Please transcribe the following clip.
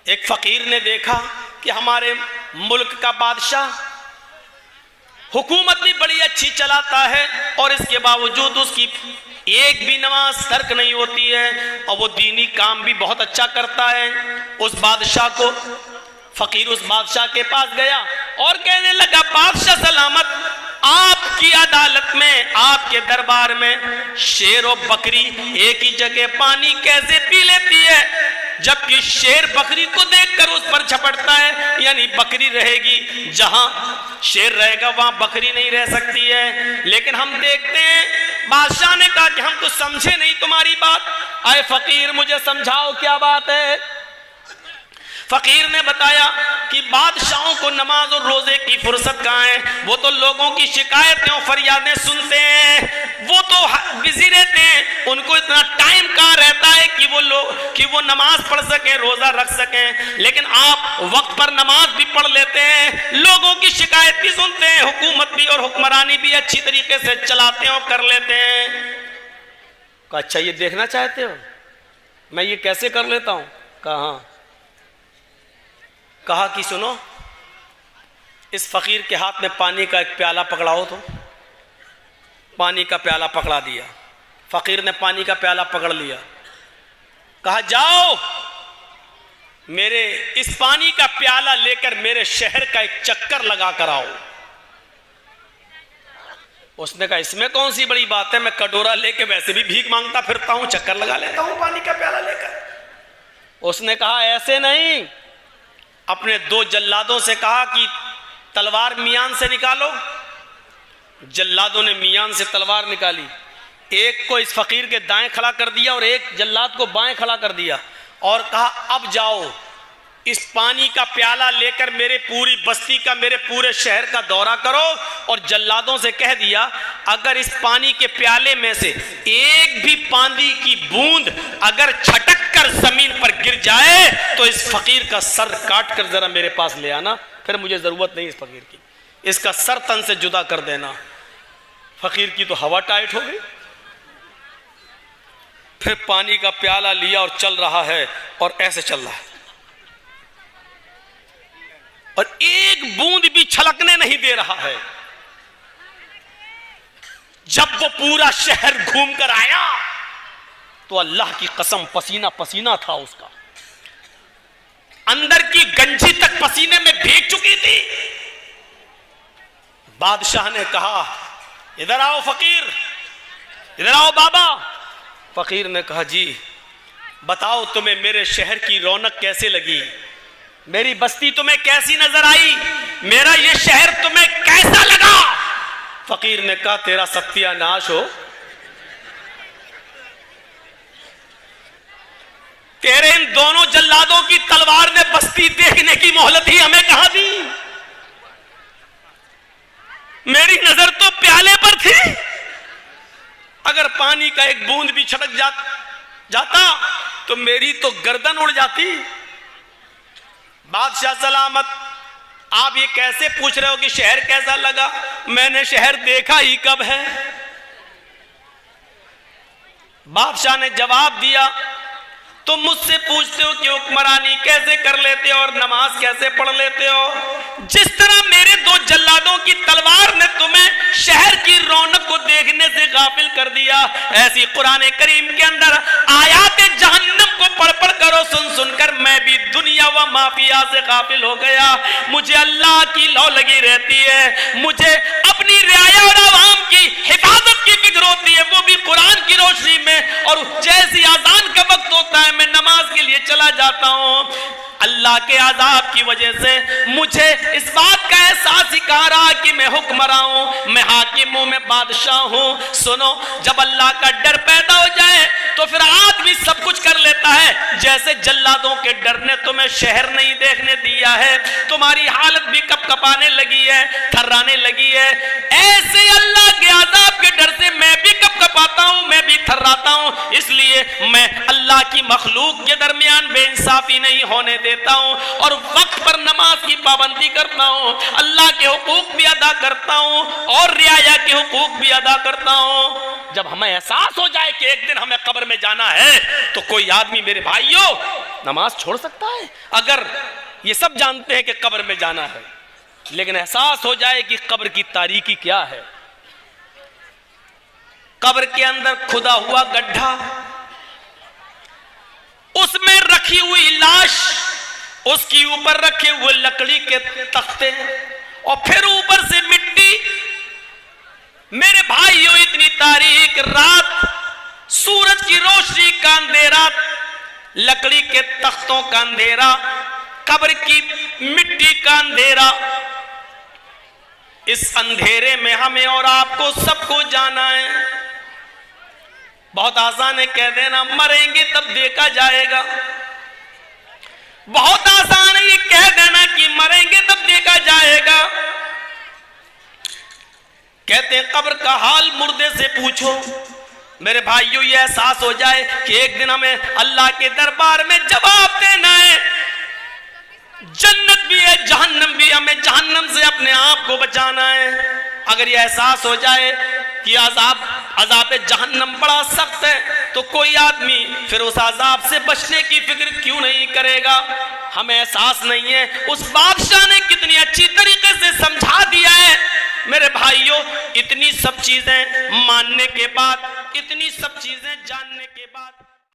ایک فقیر نے دیکھا کہ ہمارے ملک کا بادشاہ حکومت بھی بڑی اچھی چلاتا ہے اور اس کے باوجود اس کی ایک بھی نماز ترک نہیں ہوتی ہے اور وہ دینی کام بھی بہت اچھا کرتا ہے. اس بادشاہ کو فقیر اس بادشاہ کے پاس گیا اور کہنے لگا بادشاہ سلامت، آپ کی عدالت میں، آپ کے دربار میں شیر و بکری ایک ہی جگہ پانی کیسے پی لیتی ہے، جبکہ شیر بکری کو دیکھ کر اس پر جھپٹتا ہے؟ یعنی بکری رہے گی جہاں شیر رہے گا وہاں بکری نہیں رہ سکتی ہے. لیکن ہم دیکھتے ہیں بادشاہ نے کہا کہ ہم تو سمجھے نہیں تمہاری بات، اے فقیر مجھے سمجھاؤ کیا بات ہے. فقیر نے بتایا کہ بادشاہوں کو نماز اور روزے کی فرصت کہاں ہے، وہ تو لوگوں کی شکایتیں اور فریادیں سنتے ہیں، وہ تو بزی رہتے ہیں، ان کو اتنا ٹائم کہاں رہتا ہے کہ وہ نماز پڑھ سکیں، روزہ رکھ سکیں. لیکن آپ وقت پر نماز بھی پڑھ لیتے ہیں، لوگوں کی شکایت بھی سنتے ہیں، حکومت بھی اور حکمرانی بھی اچھی طریقے سے چلاتے ہیں اور کر لیتے ہیں. کہا اچھا یہ دیکھنا چاہتے ہو میں یہ کیسے کر لیتا ہوں؟ کہا ہاں. کہا کہ سنو، اس فقیر کے ہاتھ میں پانی کا ایک پیالہ پکڑاؤ. تو پانی کا پیالہ پکڑا دیا. فقیر نے پانی کا پیالہ پکڑ لیا. کہا جاؤ میرے اس پانی کا پیالہ لے کر میرے شہر کا ایک چکر لگا کر آؤ. اس نے کہا اس میں کون سی بڑی بات ہے، میں کٹورا لے کے ویسے بھی بھیک مانگتا پھرتا ہوں، چکر لگا لیتا ہوں پانی کا پیالہ لے کر. اس نے کہا ایسے نہیں، اپنے 2 جلادوں سے کہا کہ تلوار میان سے نکالو. جلادوں نے میان سے تلوار نکالی، ایک کو اس فقیر کے دائیں کھڑا کر دیا اور ایک جلاد کو بائیں کھڑا کر دیا اور کہا اب جاؤ اس پانی کا پیالہ لے کر میرے پوری بستی کا، میرے پورے شہر کا دورہ کرو. اور جلادوں سے کہہ دیا اگر اس پانی کے پیالے میں سے ایک بھی پانی کی بوند اگر چھٹک کر زمین پر گر جائے تو اس فقیر کا سر کاٹ کر ذرا میرے پاس لے آنا، پھر مجھے ضرورت نہیں اس فقیر کی، اس کا سر تن سے جدا کر دینا. فقیر کی تو ہوا ٹائٹ ہو گئی. پھر پانی کا پیالہ لیا اور چل رہا ہے اور ایسے چل رہا ہے اور ایک بوند بھی چھلکنے نہیں دے رہا ہے. جب وہ پورا شہر گھوم کر آیا تو اللہ کی قسم پسینہ پسینہ تھا، اس کا اندر کی گنجی تک پسینے میں بھیگ چکی تھی. بادشاہ نے کہا ادھر آؤ فقیر، ادھر آؤ بابا. فقیر نے کہا جی بتاؤ تمہیں میرے شہر کی رونق کیسے لگی، میری بستی تمہیں کیسی نظر آئی، میرا یہ شہر تمہیں کیسا لگا؟ فقیر نے کہا تیرا ستیہ ناش ہو، تیرے ان دونوں جلادوں کی تلوار نے بستی دیکھنے کی مہلت ہی ہمیں کہاں دی، میری نظر تو پیالے پر تھی. اگر پانی کا ایک بوند بھی چھٹک جاتا تو میری تو گردن اڑ جاتی. بادشاہ سلامت آپ یہ کیسے پوچھ رہے ہو کہ شہر کیسا لگا؟ میں نے شہر دیکھا ہی کب ہے. بادشاہ نے جواب دیا تم مجھ سے پوچھتے ہو کہ حکمرانی کیسے کر لیتے ہو اور نماز کیسے پڑھ لیتے ہو، جس طرح میرے 2 جلادوں کی تلوار نے تمہیں شہر کی رونق کو دیکھنے سے غافل کر دیا، ایسی قرآن کریم کے اندر آیات جہنم کو پڑھ پڑھ کر اور سن کر میں بھی دنیا و مافیا سے غافل ہو گیا. مجھے اللہ کی لو لگی رہتی ہے، مجھے اپنی رعایا اور عوام کی حفاظت کی فکر ہوتی ہے، وہ بھی قرآن کی روشنی میں. اور جیسی اذان کا وقت ہوتا ہے میں نماز کے لیے چلا جاتا ہوں. اللہ کے عذاب کی وجہ سے مجھے اس بات کا احساس ہی کہا رہا کہ میں حکمراں ہوں، میں حاکم ہوں، میں بادشاہ ہوں. سنو جب اللہ کا ڈر پیدا ہو جائے تو پھر آدمی سب کچھ کر لیتا ہے. جیسے جلادوں کے ڈر نے تمہیں شہر نہیں دیکھنے دیا ہے، تمہاری حالت بھی کپ کپانے لگی ہے، تھرانے لگی ہے، ایسے اللہ کے عذاب کے ڈر سے میں بھی کپ کپاتا ہوں، میں بھی تھراتا ہوں. اس لیے میں اللہ کی مخلوق کے درمیان بے انصافی نہیں ہونے دیتا ہوں اور وقت پر نماز کی پابندی کرتا ہوں، اللہ کے حقوق بھی ادا کرتا ہوں اور رعایا کے حقوق بھی ادا کرتا ہوں. جب ہمیں احساس ہو جائے کہ ایک دن ہمیں قبر میں جانا ہے تو کوئی آدمی میرے بھائیوں نماز چھوڑ سکتا ہے؟ اگر یہ سب جانتے ہیں کہ قبر میں جانا ہے لیکن احساس ہو جائے کہ قبر کی تاریکی کیا ہے، قبر کے اندر کھدا ہوا گڈھا، اس میں رکھی ہوئی لاش، اس کی اوپر رکھے ہوئے لکڑی کے تختے اور پھر اوپر سے مٹی، میرے بھائیوں اتنی تاریک رات، سورج کی روشنی کا اندھیرا، لکڑی کے تختوں کا اندھیرا، قبر کی مٹی کا اندھیرا، اس اندھیرے میں ہمیں اور آپ کو سب کو جانا ہے۔ بہت آسان ہے کہہ دینا مریں گے تب دیکھا جائے گا، بہت آسان ہے یہ کہہ دینا کہ مریں گے تب دیکھا جائے گا۔ کہتے ہیں قبر کا حال مردے سے پوچھو۔ میرے بھائیوں یہ احساس ہو جائے کہ ایک دن ہمیں اللہ کے دربار میں جواب دینا ہے، جنت بھی ہے جہنم بھی، ہمیں جہنم سے اپنے آپ کو بچانا ہے۔ اگر یہ احساس ہو جائے کہ عذاب جہنم بڑا سخت ہے تو کوئی آدمی پھر اس عذاب سے بچنے کی فکر کیوں نہیں کرے گا؟ ہمیں احساس نہیں ہے اس بادشاہ نے کتنی اچھی طریقے سے سمجھا دیا ہے۔ میرے بھائیوں اتنی سب چیزیں ماننے کے بعد، اتنی سب چیزیں جاننے کے